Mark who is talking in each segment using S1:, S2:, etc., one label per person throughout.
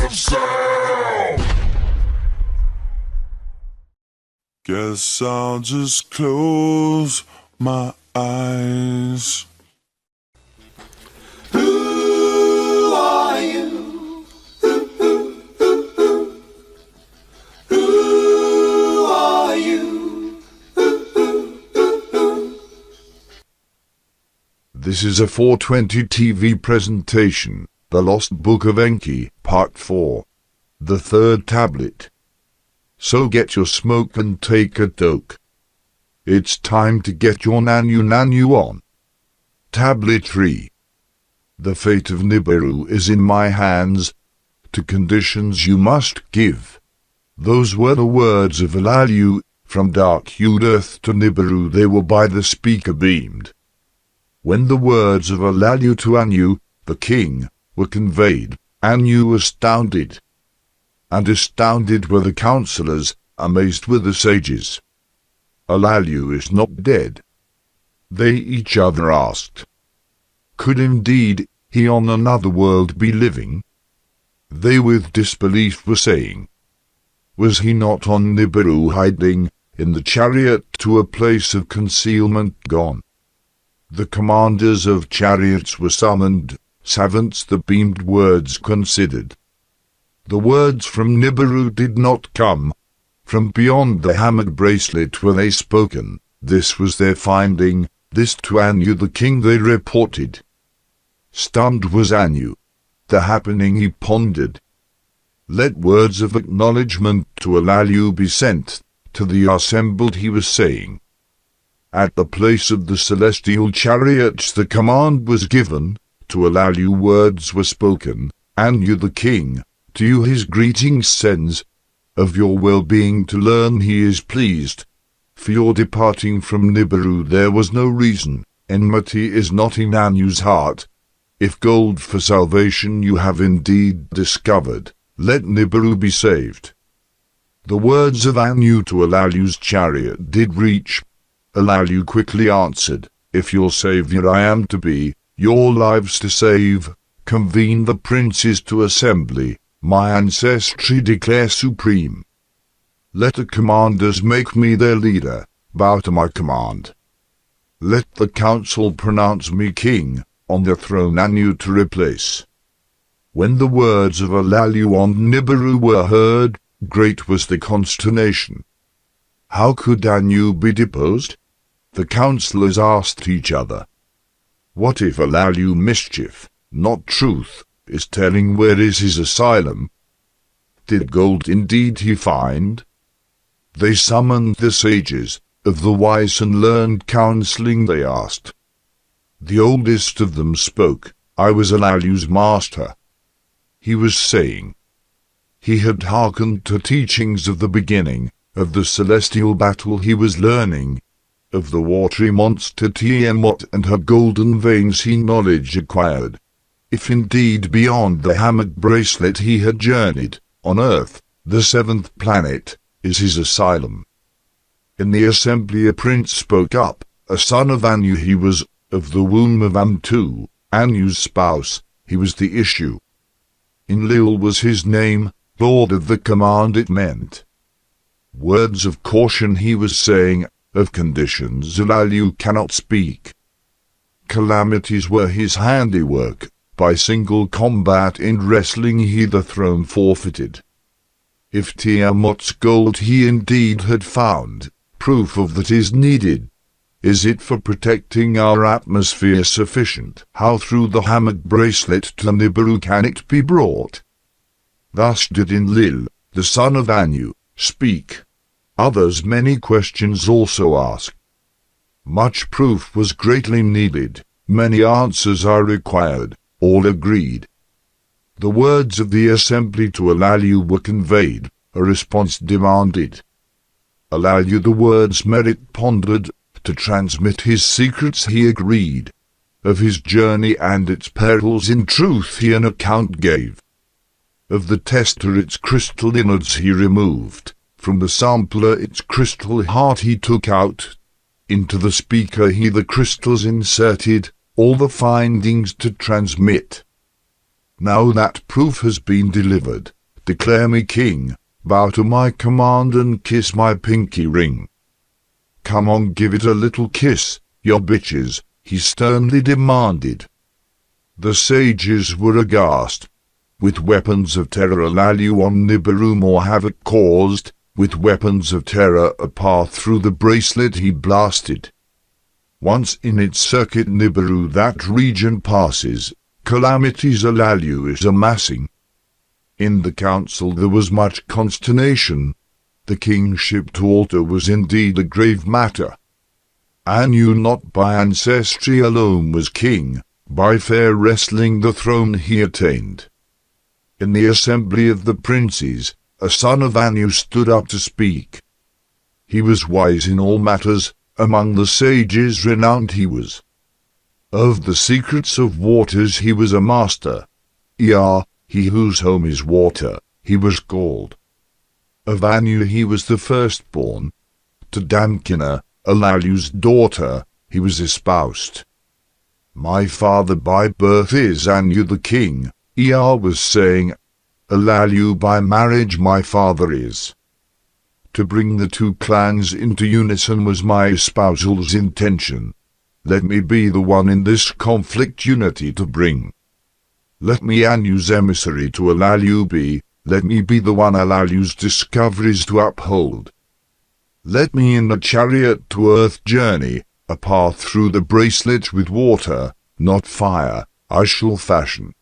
S1: of sound. Guess I'll just close my eyes.
S2: Who are you? Who are you?
S3: This is a 420 TV presentation, The Lost Book of Enki, Part 4. The Third Tablet. So get your smoke and take a toke. It's time to get your nanu on. Tablet 3. The fate of Nibiru is in my hands. To conditions you must give. Those were the words of Alalu. From dark-hued earth to Nibiru they were by the speaker beamed. When the words of Alalu to Anu, the king, were conveyed, Anu was astounded. And astounded were the counselors, amazed were the sages. Alalu is not dead. They each other asked. Could indeed he on another world be living? They with disbelief were saying. Was he not on Nibiru hiding, in the chariot to a place of concealment gone? The commanders of chariots were summoned, savants the beamed words considered. The words from Nibiru did not come. From beyond the hammered bracelet were they spoken. This was their finding, this to Anu the king they reported. Stunned was Anu. The happening he pondered. Let words of acknowledgment to Alalu be sent. To the assembled he was saying. At the place of the celestial chariots the command was given. To Alalu words were spoken. Anu the king, to you his greetings sends. Of your well-being to learn he is pleased. For your departing from Nibiru there was no reason. Enmity is not in Anu's heart. If gold for salvation you have indeed discovered, let Nibiru be saved. The words of Anu to Alalu's chariot did reach. Alalu quickly answered, if your saviour I am to be, your lives to save, convene the princes to assembly, my ancestry declare supreme. Let the commanders make me their leader, bow to my command. Let the council pronounce me king, on their throne Anu to replace. When the words of Alalu on Nibiru were heard, great was the consternation. How could Anu be deposed? The councillors asked each other. What if Alalu mischief, not truth, is telling where is his asylum? Did gold indeed he find? They summoned the sages, of the wise and learned counselling they asked. The oldest of them spoke, I was Alalu's master. He was saying. He had hearkened to teachings of the beginning, of the celestial battle he was learning, of the watery monster Tiamat and her golden veins he knowledge acquired. If indeed beyond the hammered bracelet he had journeyed, on earth, the seventh planet, is his asylum. In the assembly a prince spoke up, a son of Anu he was, of the womb of Amtu, Anu's spouse, he was the issue. Enlil was his name, lord of the command it meant. Words of caution he was saying, of conditions Alalu cannot speak. Calamities were his handiwork, by single combat in wrestling he the throne forfeited. If Tiamat's gold he indeed had found, proof of that is needed. Is it for protecting our atmosphere sufficient? How through the hammered bracelet to Nibiru can it be brought? Thus did Enlil, the son of Anu, speak. Others many questions also asked. Much proof was greatly needed, many answers are required, all agreed. The words of the assembly to Alalu were conveyed, a response demanded. Alalu the words merit pondered, to transmit his secrets he agreed. Of his journey and its perils in truth he an account gave. Of the tester its crystal innards he removed, from the sampler its crystal heart he took out. Into the speaker he the crystals inserted, all the findings to transmit. Now that proof has been delivered, declare me king, bow to my command and kiss my pinky ring. Come on, give it a little kiss, your bitches, he sternly demanded. The sages were aghast. With weapons of terror Alalu on Nibiru more havoc caused, with weapons of terror a path through the bracelet he blasted. Once in its circuit Nibiru that region passes, calamities Alalu is amassing. In the council there was much consternation. The kingship to alter was indeed a grave matter. Anu not by ancestry alone was king, by fair wrestling the throne he attained. In the assembly of the princes, a son of Anu stood up to speak. He was wise in all matters, among the sages renowned he was. Of the secrets of waters he was a master. He whose home is water, he was called. Of Anu he was the firstborn. To Damkina, Alalu's daughter, he was espoused. My father by birth is Anu the king, was saying. Alalu by marriage my father is. To bring the two clans into unison was my espousal's intention. Let me be the one in this conflict unity to bring. Let me Anu's emissary to Alalu be, let me be the one Alalu's discoveries to uphold. Let me in a chariot to earth journey, a path through the bracelet with water, not fire, I shall fashion.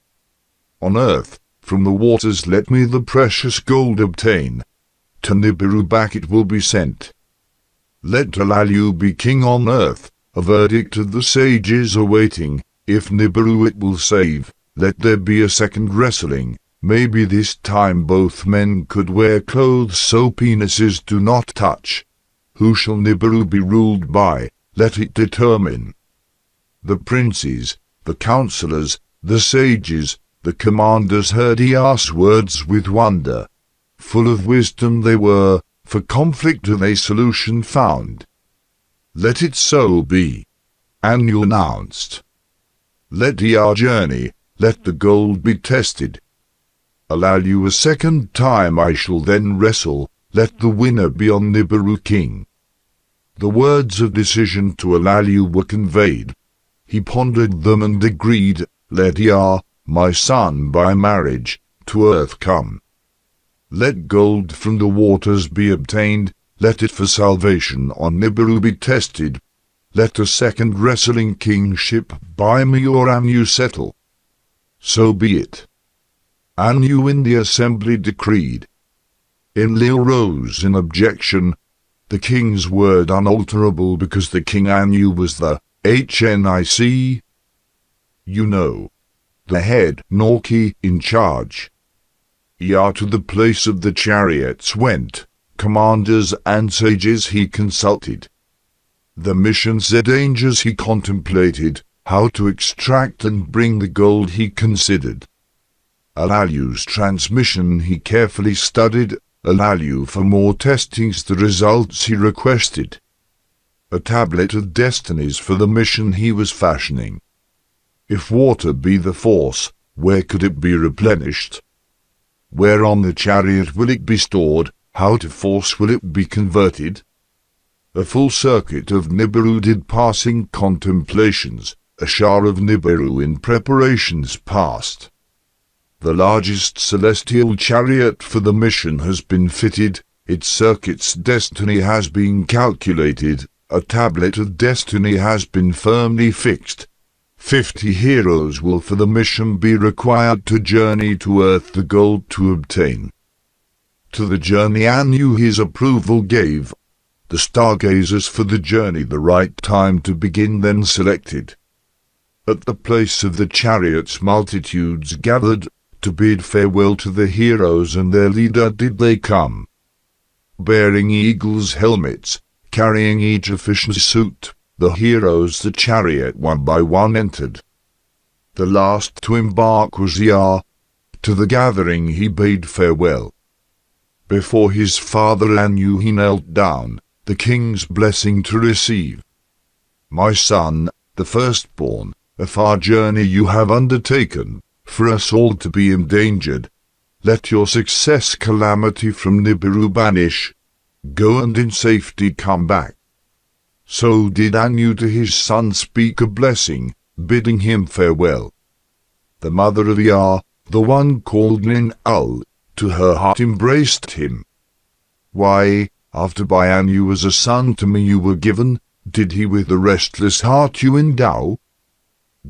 S3: On earth, from the waters let me the precious gold obtain. To Nibiru back it will be sent. Let Alalu be king on earth, a verdict of the sages awaiting. If Nibiru it will save, let there be a second wrestling. Maybe this time both men could wear clothes so penises do not touch. Who shall Nibiru be ruled by, let it determine. The princes, the councillors, the sages, the commanders heard Ias's words with wonder. Full of wisdom they were, for conflict they solution found. Let it so be. Anu announced. Let Ia journey, let the gold be tested. Alalu a second time I shall then wrestle, let the winner be on Nibiru king. The words of decision to Alalu were conveyed. He pondered them and agreed, let Ia, my son by marriage, to earth come. Let gold from the waters be obtained, let it for salvation on Nibiru be tested. Let a second wrestling kingship by me or Anu settle. So be it. Anu in the assembly decreed. Enlil rose in objection, the king's word unalterable because the king Anu was the HNIC. You know. The head Norki in charge. Ia to the place of the chariots went, commanders and sages he consulted. The missions and dangers he contemplated, how to extract and bring the gold he considered. Alalu's transmission he carefully studied, Alalu for more testings the results he requested. A tablet of destinies for the mission he was fashioning. If water be the force, where could it be replenished? Where on the chariot will it be stored, how to force will it be converted? A full circuit of Nibiru did passing contemplations, a Shah of Nibiru in preparations past. The largest celestial chariot for the mission has been fitted, its circuit's destiny has been calculated, a tablet of destiny has been firmly fixed. 50 heroes will for the mission be required to journey to earth the gold to obtain. To the journey Anu his approval gave. The stargazers for the journey the right time to begin then selected. At the place of the chariots multitudes gathered, to bid farewell to the heroes and their leader did they come. Bearing eagles' helmets, carrying each a fisher's suit, the heroes the chariot one by one entered. The last to embark was Ia. To the gathering he bade farewell. Before his father Anu he knelt down, the king's blessing to receive. My son, the firstborn, a far journey you have undertaken, for us all to be endangered. let your success calamity from Nibiru banish. Go and in safety come back. So did Anu to his son speak a blessing, bidding him farewell. The mother of Ea, the one called Nin-Ul, to her heart embraced him. Why, after by Anu as a son to me you were given, did he with the restless heart you endow?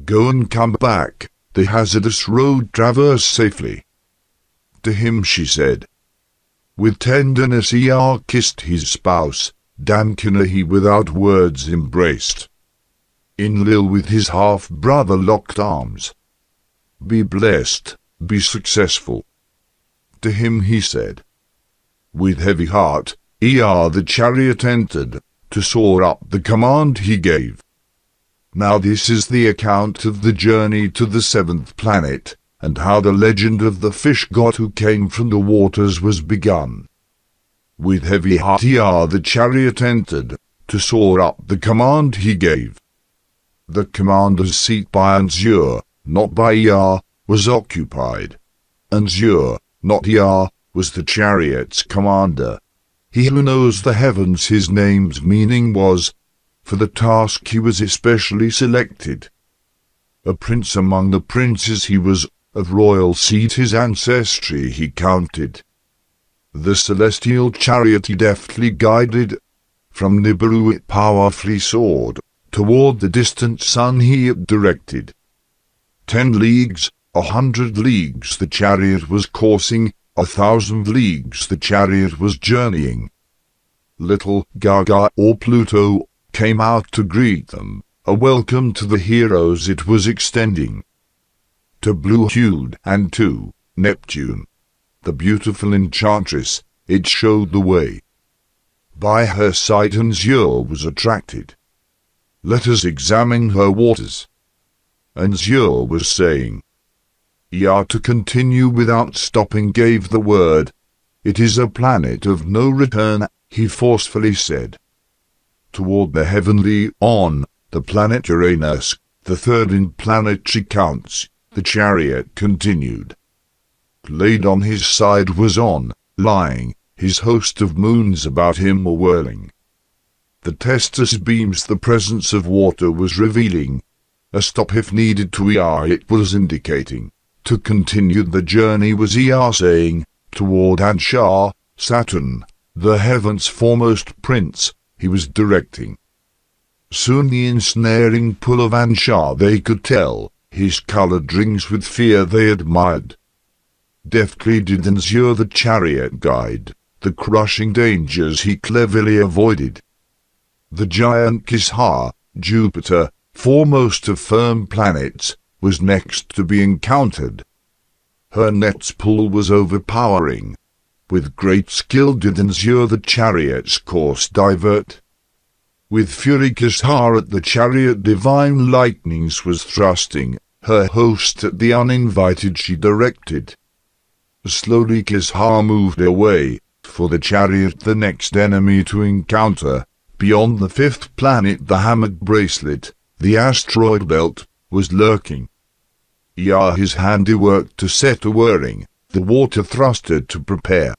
S3: Go and come back, the hazardous road traverse safely. To him she said. With tenderness Ea kissed his spouse, Damkina he without words embraced. Enlil with his half-brother locked arms. Be blessed, be successful. To him he said. With heavy heart, Ea the chariot entered, to soar up the command he gave. Now this is the account of the journey to the seventh planet, and how the legend of the fish god who came from the waters was begun. With heavy heart Ea the chariot entered, to soar up the command he gave. The commander's seat by Anzur, not by Ea, was occupied. Anzur, not Ea, was the chariot's commander. He who knows the heavens his name's meaning was, for the task he was especially selected. A prince among the princes he was, of royal seed his ancestry he counted. The celestial chariot he deftly guided, from Nibiru it powerfully soared, toward the distant sun he it directed. 10 leagues, 100 leagues the chariot was coursing, 1,000 leagues the chariot was journeying. Little Gaga or Pluto came out to greet them, a welcome to the heroes it was extending. To blue-hued and to Neptune, the beautiful enchantress, it showed the way. By her sight Anzur was attracted. Let us examine her waters. Anzur was saying. Ea to continue without stopping gave the word. It is a planet of no return, he forcefully said. Toward the heavenly on, the planet Uranus, the third in planetary counts, the chariot continued. Laid on his side was on, lying, his host of moons about him were whirling. The testis beams the presence of water was revealing. A stop if needed to Ea it was indicating. To continue the journey was Ea saying, toward Anshar, Saturn, the heaven's foremost prince, he was directing. Soon the ensnaring pull of Anshar they could tell, his coloured rings with fear they admired. Deftly did Anzur the chariot guide, the crushing dangers he cleverly avoided. The giant Kishar, Jupiter, foremost of firm planets, was next to be encountered. Her net's pull was overpowering. With great skill did Anzur the chariot's course divert. With fury Kishar at the chariot divine lightnings was thrusting, her host at the uninvited she directed. Slowly Kishar moved away, for the chariot the next enemy to encounter, beyond the fifth planet the hammock bracelet, the asteroid belt, was lurking. Ea his handiwork to set a-whirring, the water thruster to prepare.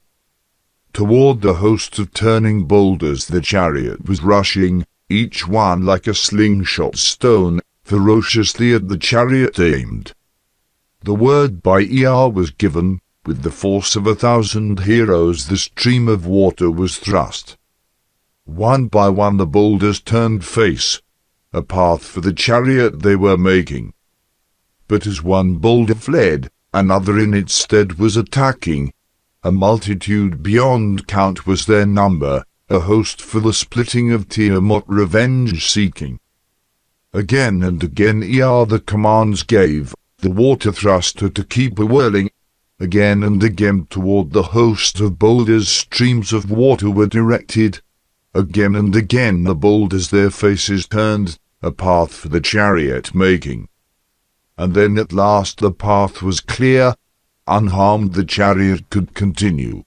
S3: Toward the host of turning boulders the chariot was rushing, each one like a slingshot stone, ferociously at the chariot aimed. The word by Ea was given, with the force of 1,000 heroes the stream of water was thrust. One by one the boulders turned face, a path for the chariot they were making. But as one boulder fled, another in its stead was attacking. A multitude beyond count was their number, a host for the splitting of Tiamat revenge seeking. Again and again Ea the commands gave, the water thruster to keep a-whirling. Again and again toward the host of boulders streams of water were directed. Again and again the boulders their faces turned, a path for the chariot making. And then at last the path was clear, unharmed the chariot could continue.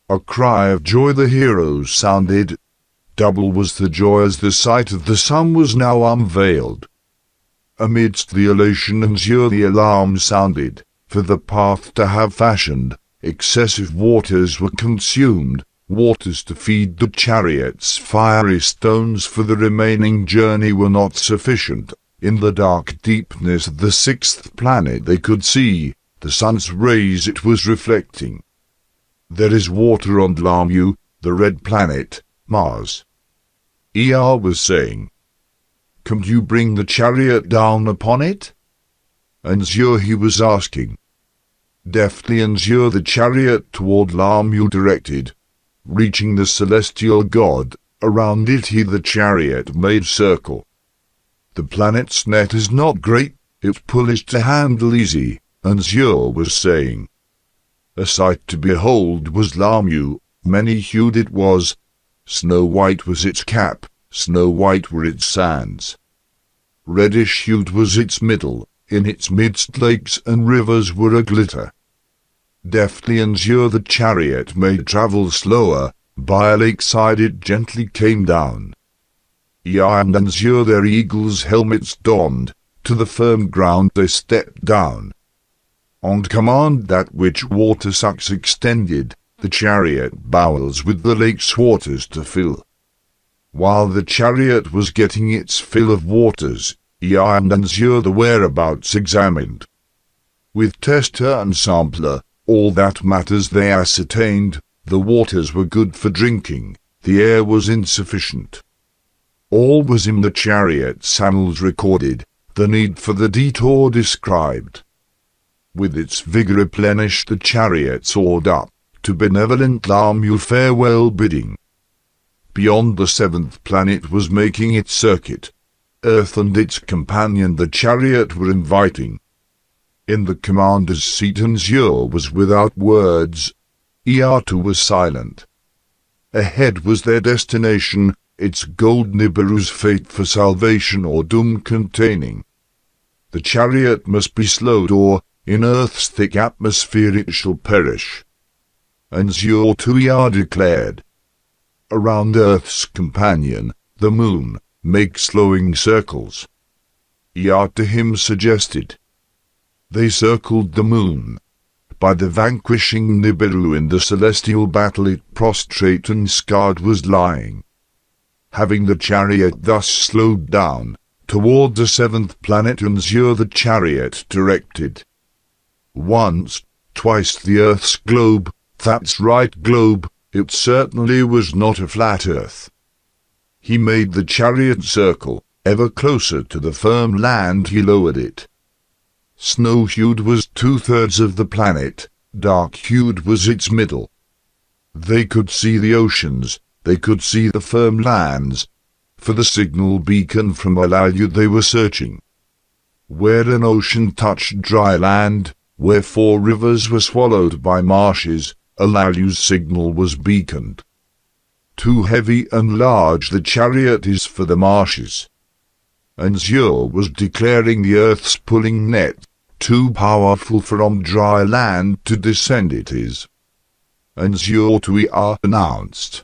S3: A cry of joy the heroes sounded. Double was the joy as the sight of the sun was now unveiled. Amidst the elation Anzur the alarm sounded, for the path to have fashioned, excessive waters were consumed, waters to feed the chariot's fiery stones for the remaining journey were not sufficient. In the dark deepness of the sixth planet they could see the sun's rays it was reflecting. There is water on Lamu, the red planet, Mars. Ea was saying. Can you bring the chariot down upon it? And he was asking. Deftly and the chariot toward Lamu directed, reaching the celestial god, around it the chariot made circle. The planet's net is not great, it's polished to handle easy, and was saying. A sight to behold was Lamu, many-hued it was, snow-white was its cap, snow-white were its sands. Reddish-hued was its middle, in its midst lakes and rivers were a-glitter. Deftly and the chariot made travel slower, by a lakeside it gently came down. Ea and their eagles' helmets donned, to the firm ground they stepped down. On command that which water sucks extended, the chariot bowels with the lake's waters to fill. While the chariot was getting its fill of waters, Ea and the whereabouts examined. With tester and sampler, all that matters they ascertained, the waters were good for drinking, the air was insufficient. All was in the chariot's annals recorded, the need for the detour described. With its vigor replenished the chariot soared up, to benevolent Lamu farewell bidding. Beyond the seventh planet was making its circuit. Earth and its companion the chariot were inviting. In the commander's seat was without words. Ea too was silent. Ahead was their destination, its gold Nibiru's fate for salvation or doom containing. The chariot must be slowed or, in Earth's thick atmosphere it shall perish. And to Ea declared. Around Earth's companion, the moon, make slowing circles. Ea to him suggested. They circled the moon. By the vanquishing Nibiru in the celestial battle it prostrate and scarred was lying. Having the chariot thus slowed down, toward the seventh planet the chariot directed. Once, twice the Earth's globe, that's right globe, it certainly was not a flat Earth. He made the chariot circle, ever closer to the firm land he lowered it. Snow-hued was 2/3 of the planet, dark-hued was its middle. They could see the oceans, they could see the firm lands. For the signal beacon from Alayu they were searching. Where an ocean touched dry land, where 4 rivers were swallowed by marshes, Alayu's signal was beaconed. Too heavy and large the chariot is for the marshes. And was declaring the earth's pulling net, too powerful from dry land to descend it is. And to Ea announced.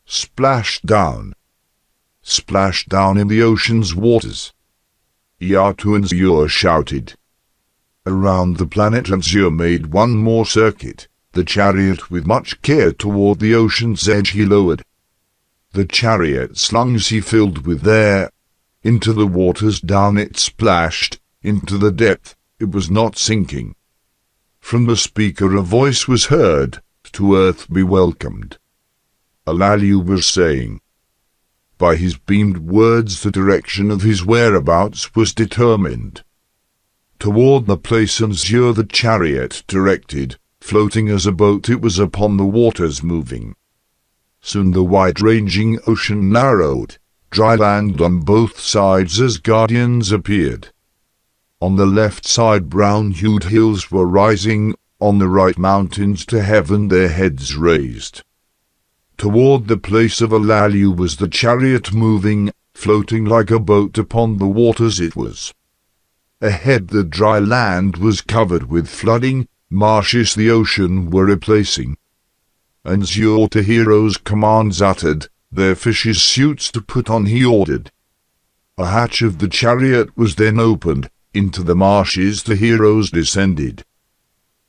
S3: Splash down. Splash down in the ocean's waters. Ea to and shouted. Around the planet made one more circuit, the chariot with much care toward the ocean's edge he lowered. The chariot's lungs he filled with air. Into the waters down it splashed, into the depth, it was not sinking. From the speaker a voice was heard, to earth be welcomed. Alayu was saying. By his beamed words the direction of his whereabouts was determined. Toward the place the chariot directed, floating as a boat it was upon the waters moving. Soon the wide-ranging ocean narrowed, dry land on both sides as guardians appeared. On the left side brown-hued hills were rising, on the right mountains to heaven their heads raised. Toward the place of Alayu was the chariot moving, floating like a boat upon the waters it was. Ahead the dry land was covered with flooding, marshes the ocean were replacing. And to heroes commands uttered, their fishes' suits to put on he ordered. A hatch of the chariot was then opened, into the marshes the heroes descended.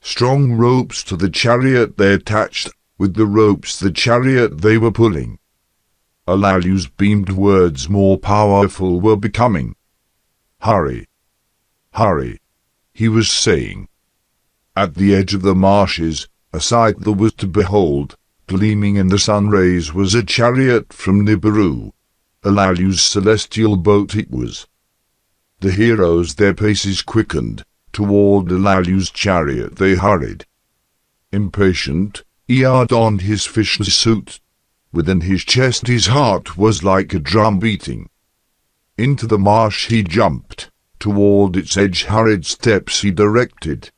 S3: strong ropes to the chariot they attached, with the ropes the chariot they were pulling. Alalu's beamed words more powerful were becoming. "Hurry! Hurry!" he was saying. At the edge of the marshes, a sight that was to behold, gleaming in the sun rays, was a chariot from Nibiru. Alalu's celestial boat it was. The heroes their paces quickened, toward Alalu's chariot they hurried. Impatient, Ea donned his fisher's suit. Within his chest his heart was like a drum beating. Into the marsh he jumped, toward its edge hurried steps he directed.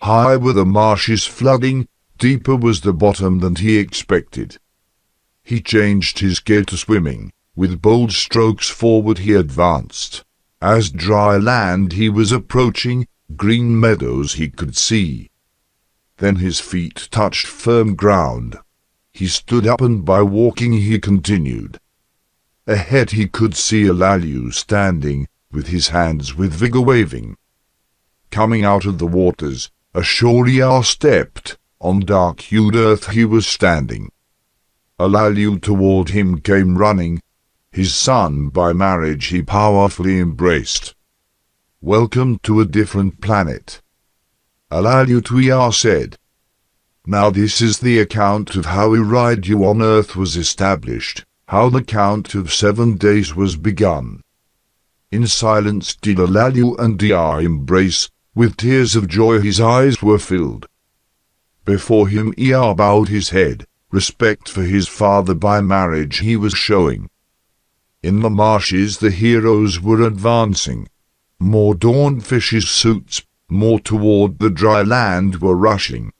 S3: High were the marshes flooding, deeper was the bottom than he expected. He changed his gear to swimming, with bold strokes forward he advanced. As dry land he was approaching, green meadows he could see. Then his feet touched firm ground. He stood up and by walking he continued. Ahead he could see Alalu standing, with his hands with vigor waving. Coming out of the waters, ashore Ea stepped, on dark-hued earth he was standing. Alalu toward him came running, his son by marriage he powerfully embraced. "Welcome to a different planet," Alalu to Ea said. "Now this is the account of how a ride you on earth was established, how the count of 7 days was begun." In silence did Alalu and Ea embrace, with tears of joy his eyes were filled. Before him Ea bowed his head, respect for his father by marriage he was showing. In the marshes the heroes were advancing. More donned fishes' suits, more toward the dry land were rushing.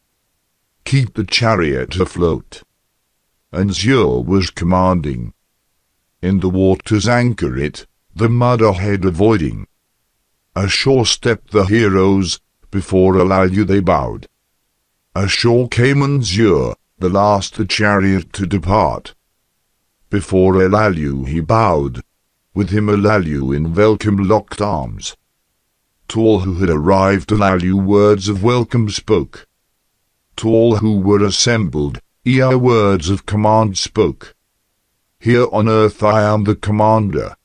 S3: "Keep the chariot afloat," Enzur was commanding. "In the waters anchor it, the mud ahead avoiding." Ashore stepped the heroes, before Alalu they bowed. Ashore came Enzur, the last the chariot to depart. Before Alalu he bowed, with him Alalu in welcome locked arms. To all who had arrived Alalu words of welcome spoke. To all who were assembled, Ea words of command spoke. "Here on earth I am the commander,"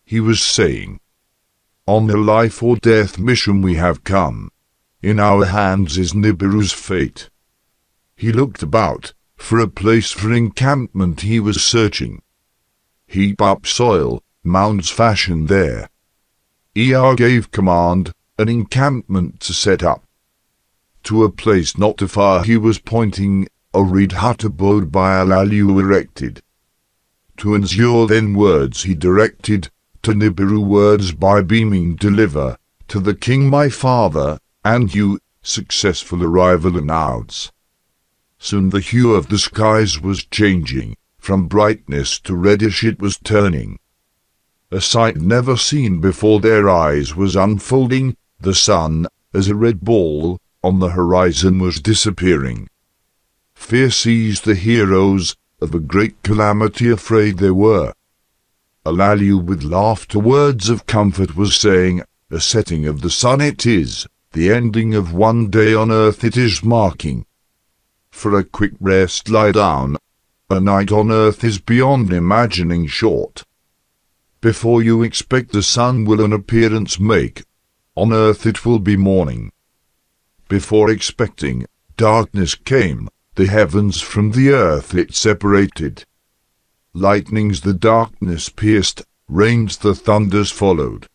S3: he was saying. "On a life or death mission we have come. In our hands is Nibiru's fate." He looked about. For a place for encampment he was searching. Heap up soil, mounds fashioned there. Ea gave command, an encampment to set up. To a place not too far he was pointing, a reed hut abode by Alalu erected. To Enzur then words he directed, to Nibiru words by beaming deliver, to the king my father, and you, successful arrival announce. Soon the hue of the skies was changing, from brightness to reddish it was turning. A sight never seen before their eyes was unfolding, the sun, as a red ball, on the horizon was disappearing. Fear seized the heroes, of a great calamity afraid they were. Alalu with laughter words of comfort was saying, "A setting of the sun it is, the ending of one day on earth it is marking. For a quick rest lie down. A night on earth is beyond imagining short. Before you expect the sun will an appearance make. On earth it will be morning. Before expecting, darkness came, the heavens from the earth it separated. Lightnings the darkness pierced, rains the thunders followed.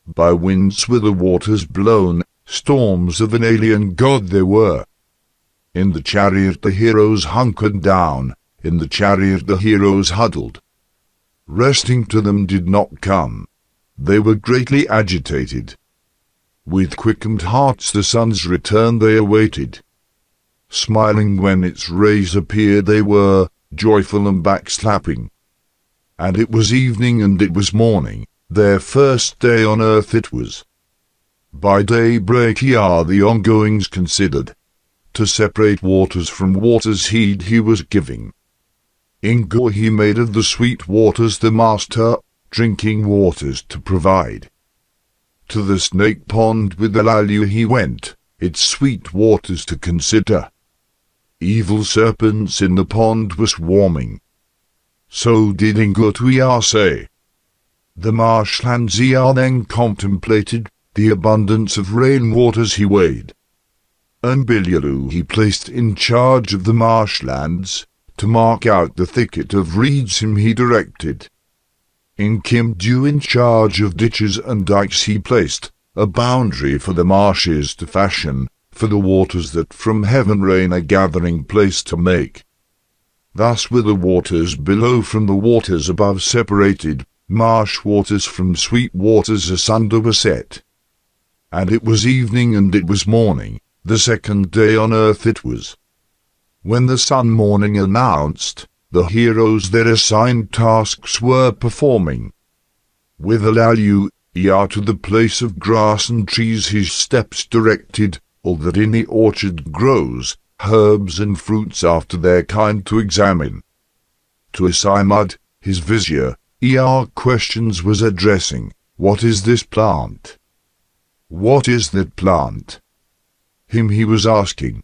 S3: By winds were the waters blown, storms of an alien god there were. In the chariot the heroes hunkered down, in the chariot the heroes huddled. Resting to them did not come. They were greatly agitated. With quickened hearts the sun's return they awaited. Smiling when its rays appeared they were, joyful and backslapping. And it was evening and it was morning, their first day on earth it was. By daybreak Ea the ongoings considered. To separate waters from waters heed he was giving. Enki he made of the sweet waters the master, drinking waters to provide. To the snake pond with Alalu he went, its sweet waters to consider. Evil serpents in the pond were swarming. So did Enki to Ea say. The marshlands Ea then contemplated, the abundance of rainwaters he weighed. And Bililu he placed in charge of the marshlands, to mark out the thicket of reeds him he directed. Enki in charge of ditches and dikes he placed, a boundary for the marshes to fashion, for the waters that from heaven rain a gathering place to make. Thus were the waters below from the waters above separated, marsh waters from sweet waters asunder were set. And it was evening and it was morning, the second day on earth it was. When the sun morning announced, the heroes their assigned tasks were performing. With Alalu, Ea to the place of grass and trees his steps directed, all that in the orchard grows, herbs and fruits after their kind to examine. To Asimud, his vizier, Ea questions was addressing, what is this plant? What is that plant? Him he was asking.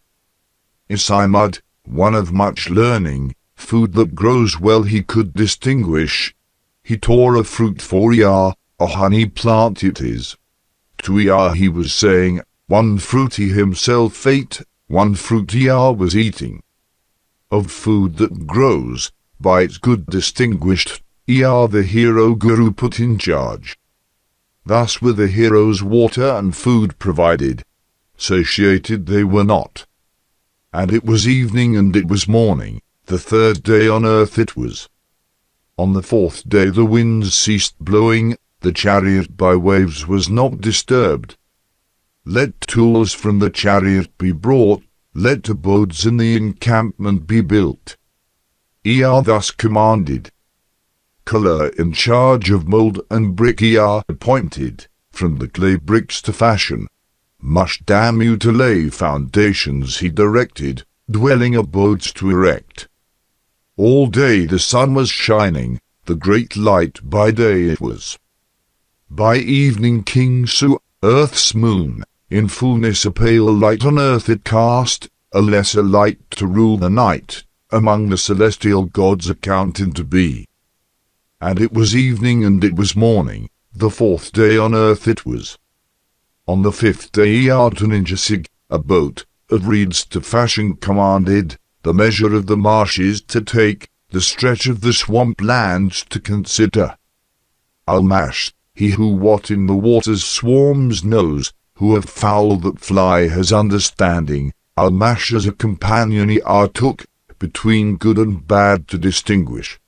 S3: Asimud, one of much learning, food that grows well he could distinguish. He tore a fruit for Ea, a honey plant it is. To Ea he was saying, one fruit he himself ate, one fruit Ea was eating. Of food that grows, by its good distinguished, Ea the hero guru put in charge. Thus were the heroes water and food provided. Satiated they were not. And it was evening and it was morning, the third day on earth it was. On the fourth day the winds ceased blowing, the chariot by waves was not disturbed. Let tools from the chariot be brought, let abodes in the encampment be built. Ea thus commanded. Kala in charge of mould and brick Ea appointed, from the clay bricks to fashion. Mushdamu to lay foundations he directed, dwelling abodes to erect. All day the sun was shining, the great light by day it was. By evening King Su, earth's moon, in fullness a pale light on earth it cast, a lesser light to rule the night, among the celestial gods accounted to be. And it was evening and it was morning, the fourth day on earth it was. On the fifth day Ea to Ninjasig, a boat, of reeds to fashion commanded, the measure of the marshes to take, the stretch of the swamp lands to consider. Almash, he who what in the waters swarms knows, who of fowl that fly has understanding, Almash as a companion Ea took, between good and bad to distinguish.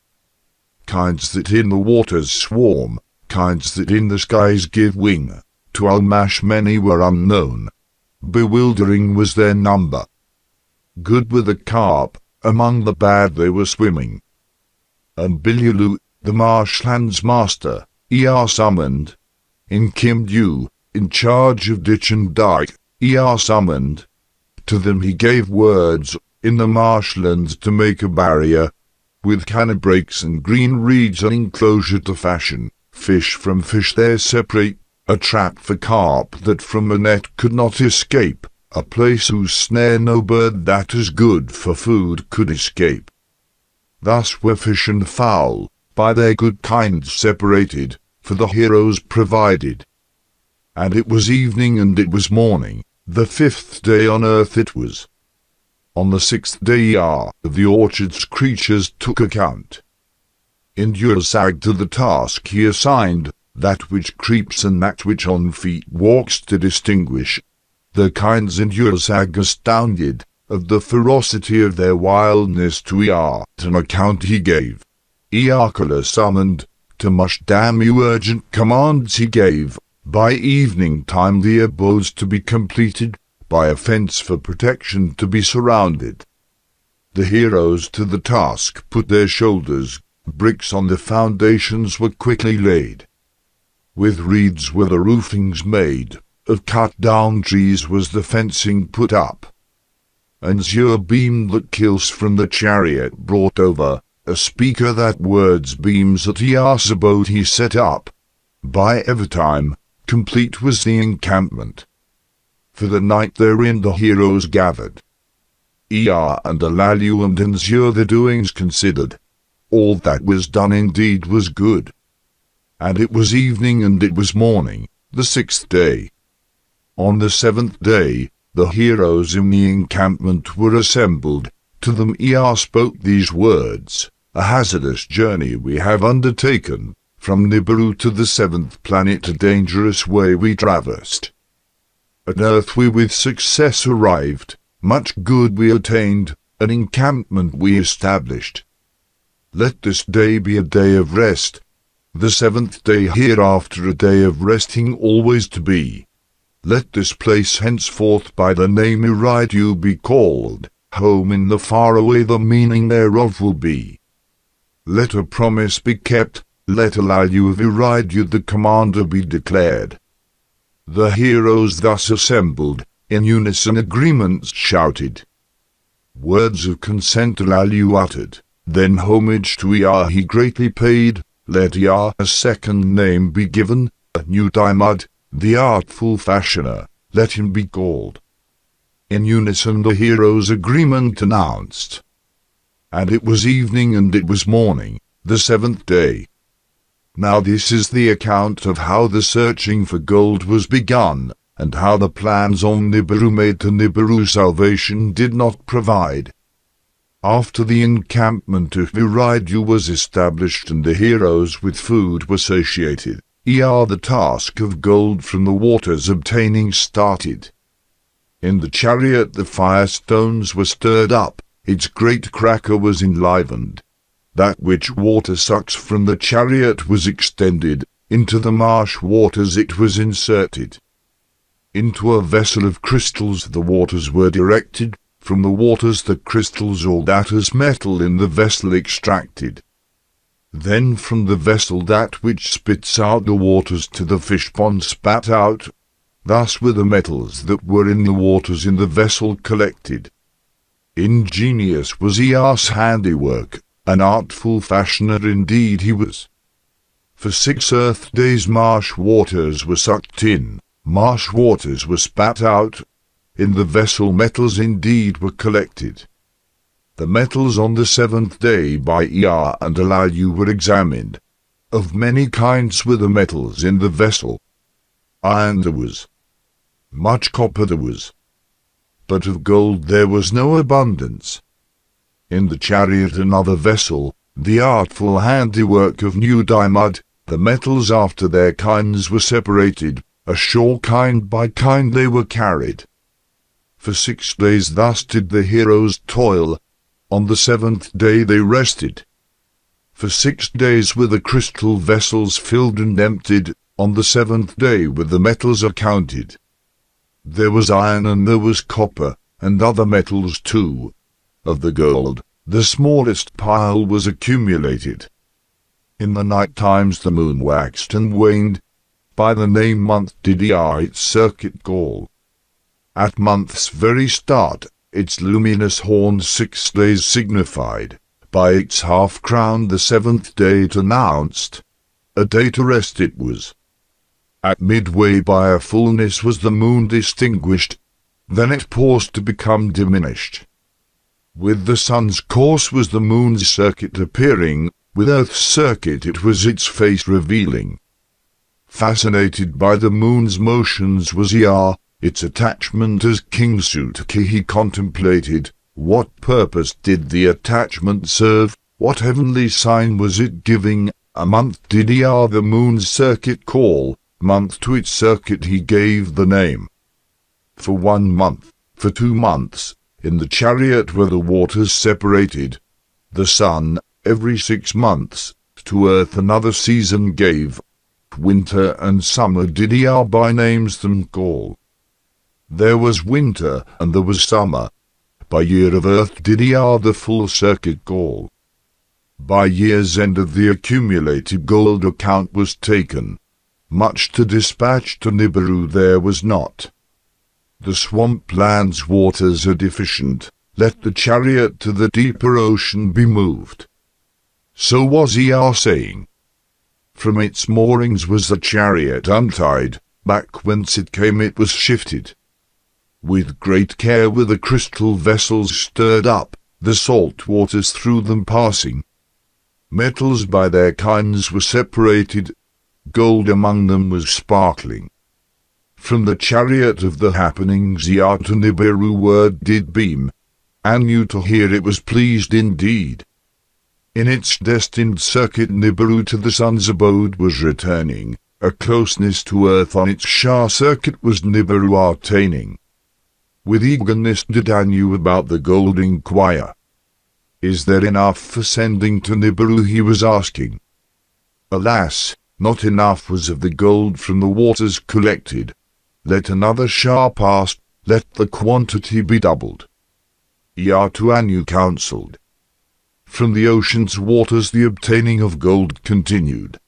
S3: Kinds that in the waters swarm, kinds that in the skies give wing, to Almash many were unknown. Bewildering was their number. Good were the carp, among the bad they were swimming. And Bililu, the marshland's master, Ea summoned. In Kimdu, in charge of ditch and dike, Ea summoned. To them he gave words, in the marshlands to make a barrier, with cannabrakes and green reeds an enclosure to fashion, fish from fish there separate, a trap for carp that from a net could not escape, a place whose snare no bird that is good for food could escape. Thus were fish and fowl, by their good kinds separated, for the heroes provided. And it was evening and it was morning, the fifth day on earth it was. On the sixth day Ea of the orchard's creatures took account. In Yursag to the task he assigned, that which creeps and that which on feet walks to distinguish. The kinds in Yursag astounded, of the ferocity of their wildness to Ea, an account he gave. Eakala summoned, to Mushdamu urgent commands he gave, by evening time the abodes to be completed, by a fence for protection to be surrounded. The heroes to the task put their shoulders, bricks on the foundations were quickly laid. With reeds were the roofings made, of cut-down trees was the fencing put up. And Zur beam that kills from the chariot brought over, a speaker that words beams at Ea's abode he set up. By evertime, complete was the encampment. For the night therein the heroes gathered. Ea and Alalu and Ensure the doings considered. All that was done indeed was good. And it was evening and it was morning, the 6th day. On the 7th day, the heroes in the encampment were assembled. To them Ea spoke these words: "A hazardous journey we have undertaken. From Nibiru to the 7th planet a dangerous way we traversed. At Earth we with success arrived, much good we attained, an encampment we established. Let this day be a day of rest, the 7th day hereafter a day of resting always to be. Let this place henceforth by the name Eridu be called, home in the far away the meaning thereof will be. Let a promise be kept, let Alalu of Eridu the commander be declared." The heroes thus assembled, in unison agreements shouted. Words of consent Alalu uttered, then homage to Ea he greatly paid. Let Ea a second name be given, a new Dimud, the artful fashioner, let him be called. In unison the heroes' agreement announced. And it was evening and it was morning, the 7th day. Now this is the account of how the searching for gold was begun, and how the plans on Nibiru made to Nibiru salvation did not provide. After the encampment of Eridu was established and the heroes with food were satiated, Ea the task of gold from the waters obtaining started. In the chariot the firestones were stirred up, its great cracker was enlivened. That which water sucks from the chariot was extended, into the marsh waters it was inserted. Into a vessel of crystals the waters were directed, from the waters the crystals or that as metal in the vessel extracted. Then from the vessel that which spits out the waters to the fish pond spat out. Thus were the metals that were in the waters in the vessel collected. Ingenious was Ea's handiwork, an artful fashioner indeed he was. For 6 earth days marsh waters were sucked in, marsh waters were spat out. In the vessel metals indeed were collected. The metals on the 7th day by Ea and Alalu were examined. Of many kinds were the metals in the vessel. Iron there was. Much copper there was. But of gold there was no abundance. In the chariot another vessel, the artful handiwork of new Dimud, the metals after their kinds were separated, ashore kind by kind they were carried. For 6 days thus did the heroes toil. On the 7th day they rested. For 6 days were the crystal vessels filled and emptied, on the 7th day were the metals accounted. There was iron and there was copper, and other metals too. Of the gold, the smallest pile was accumulated. In the night times the moon waxed and waned. By the name month did Ea its circuit call. At month's very start, its luminous horn 6 days signified. By its half-crown the 7th day it announced. A day to rest it was. At midway by a fullness was the moon distinguished. Then it paused to become diminished. With the sun's course was the moon's circuit appearing. With earth's circuit it was its face revealing. Fascinated by the moon's motions was Ea. Its attachment as King Sutuki he contemplated. What purpose did the attachment serve? What heavenly sign was it giving? A month did Ea the moon's circuit call. Month to its circuit he gave the name. For 1 month, for 2 months, in the chariot were the waters separated. The sun, every 6 months, to earth another season gave. Winter and summer did Ea by names them call. There was winter and there was summer. By year of earth did Ea the full circuit call. By year's end of the accumulated gold account was taken. Much to dispatch to Nibiru there was not. The swamp land's waters are deficient. Let the chariot to the deeper ocean be moved. So was Ea saying. From its moorings was the chariot untied. Back whence it came it was shifted. With great care were the crystal vessels stirred up, the salt waters through them passing. Metals by their kinds were separated, gold among them was sparkling. From the chariot of the happenings Ea to Nibiru word did beam, and knew to hear it was pleased indeed. In its destined circuit Nibiru to the sun's abode was returning, a closeness to earth on its Shah circuit was Nibiru attaining. With eagerness did Anu about the gold inquire. Is there enough for sending to Nibiru he was asking. Alas, not enough was of the gold from the waters collected. Let another Shah pass, let the quantity be doubled. Ea to Anu counselled. From the ocean's waters the obtaining of gold continued.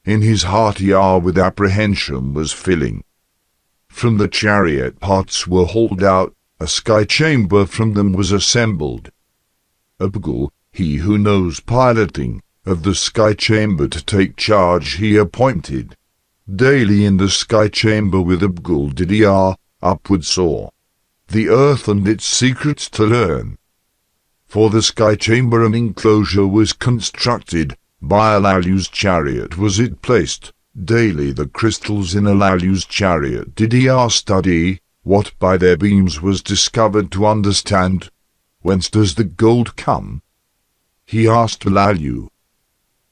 S3: In his heart Ea with apprehension was filling. From the chariot parts were hauled out, a sky chamber from them was assembled. Abgul, he who knows piloting, of the sky chamber to take charge he appointed. Daily in the sky chamber with Abgul did Ea upward soar, the earth and its secrets to learn. For the sky chamber an enclosure was constructed, by Alalu's chariot was it placed. Daily the crystals in Alalu's chariot did Ea study, what by their beams was discovered to understand. Whence does the gold come? He asked Alalu.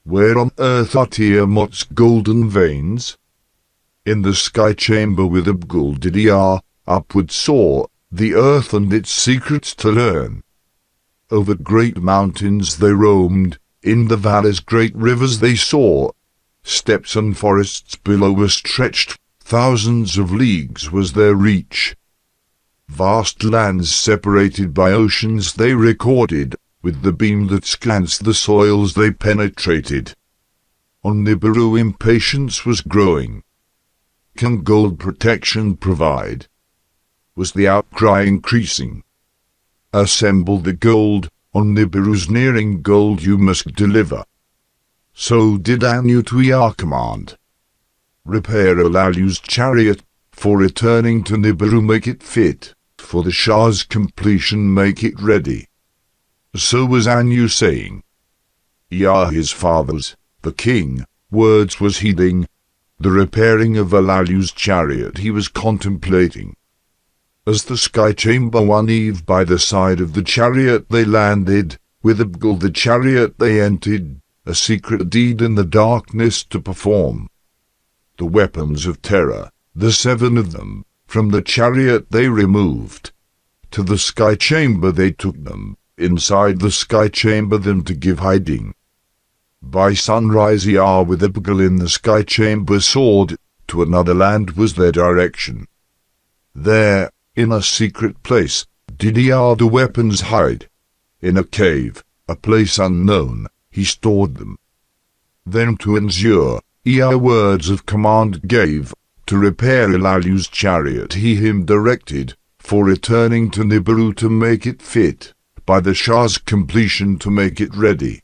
S3: Where on earth are Tiamat's golden veins? In the sky chamber with Abgul did Ea upward soar, the earth and its secrets to learn. Over great mountains they roamed, in the valleys great rivers they saw. Steppes and forests below were stretched, thousands of leagues was their reach. Vast lands separated by oceans they recorded, with the beam that scans the soils they penetrated. On Nibiru impatience was growing. Can gold protection provide? Was the outcry increasing? Assemble the gold, on Nibiru's nearing gold you must deliver. So did Anu to Ea command. Repair Alalu's chariot, for returning to Nibiru make it fit, for the Shah's completion make it ready. So was Anu saying. Ea his father's, the king, words was heeding. The repairing of Alalu's chariot he was contemplating. As the sky chamber one eve by the side of the chariot they landed, with Abgul the chariot they entered, a secret deed in the darkness to perform. The weapons of terror, the 7 of them, from the chariot they removed. To the sky chamber they took them, inside the sky chamber them to give hiding. By sunrise Ea with Abgul in the sky chamber soared, to another land was their direction. There, in a secret place, did Ea the weapons hide. In a cave, a place unknown, he stored them. Then to Ensure, Ea words of command gave, to repair Alalu's chariot he him directed, for returning to Nibiru to make it fit, by the Shah's completion to make it ready.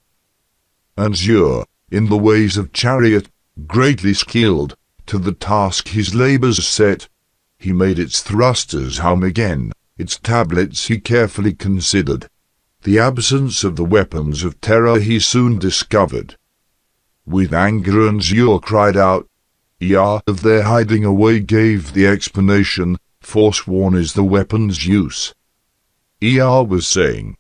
S3: Ensure, in the ways of chariot, greatly skilled, to the task his labours set, he made its thrusters hum again, its tablets he carefully considered. The absence of the weapons of terror he soon discovered. With anger Ensure cried out, Ea of their hiding away gave the explanation, forsworn is the weapon's use. Ea was saying,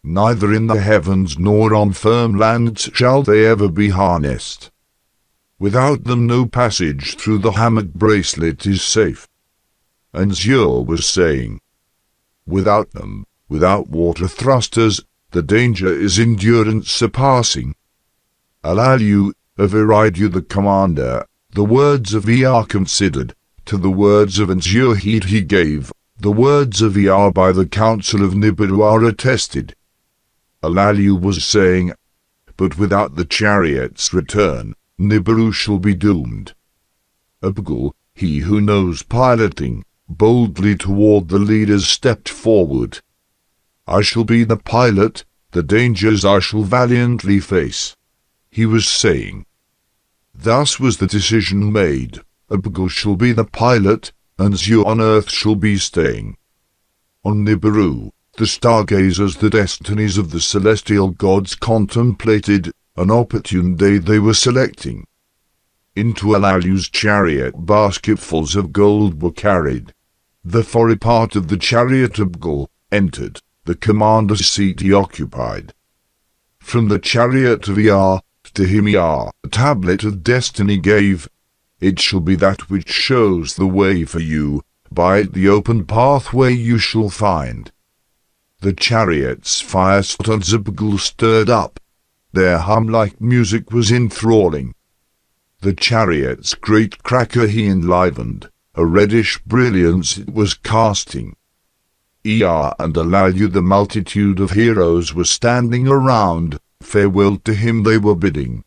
S3: neither in the heavens nor on firm lands shall they ever be harnessed. Without them no passage through the hammock bracelet is safe. Ensure was saying, without them, without water thrusters, the danger is endurance surpassing. Alalu, of Iridu the commander, the words of Ea considered, to the words of Ensure heed he gave, the words of Ea by the council of Nibiru are attested. Alalu was saying, but without the chariot's return, Nibiru shall be doomed. Abgul, he who knows piloting, boldly toward the leaders stepped forward. I shall be the pilot, the dangers I shall valiantly face. He was saying. Thus was the decision made, Abgul shall be the pilot, and you on earth shall be staying. On Nibiru, the stargazers, the destinies of the celestial gods, contemplated an opportune day they were selecting. Into Alalu's chariot basketfuls of gold were carried. The forward part of the chariot Abgal entered, the commander's seat he occupied. From the chariot of Ea, to him Ea, a tablet of destiny gave. It shall be that which shows the way for you, by it the open pathway you shall find. The chariot's fire stones Abgal stirred up. Their hum like music was enthralling. The chariot's great cracker he enlivened, a reddish brilliance it was casting. Ea and Alalu, the multitude of heroes, were standing around, farewell to him they were bidding.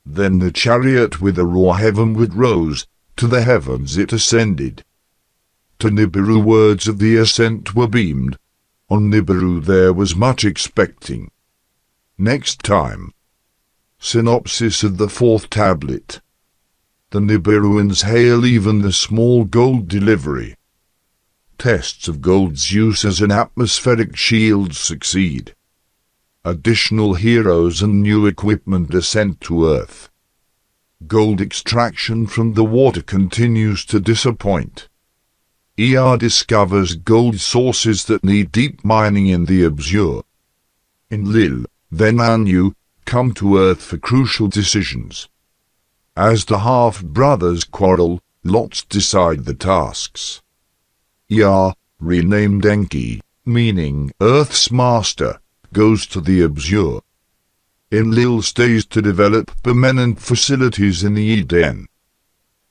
S3: Then the chariot with a roar heavenward rose, to the heavens it ascended. To Nibiru words of the ascent were beamed. On Nibiru there was much expecting. Next time. Synopsis of the fourth tablet. The Nibiruans hail even the small gold delivery. Tests of gold's use as an atmospheric shield succeed. Additional heroes and new equipment are sent to Earth. Gold extraction from the water continues to disappoint. Ea discovers gold sources that need deep mining in the obscure. Enlil, then Anu, come to Earth for crucial decisions. As the half-brothers quarrel, lots decide the tasks. Ea, renamed Enki, meaning Earth's master, goes to the obscure. Enlil stays to develop permanent facilities in the Eden.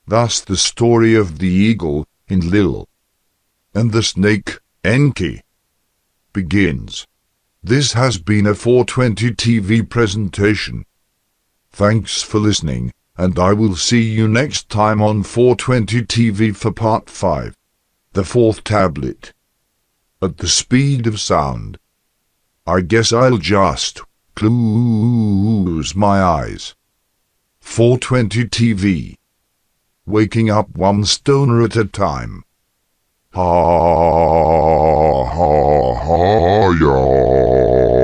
S3: Thus the story of the eagle, Enlil, and the snake, Enki, begins. This has been a 420 TV presentation. Thanks for listening, and I will see you next time on 420 TV for Part 5. The fourth tablet. At the speed of sound. I guess I'll just close my eyes. 420 TV. Waking up one stoner at a time. Ha ha ha, yeah.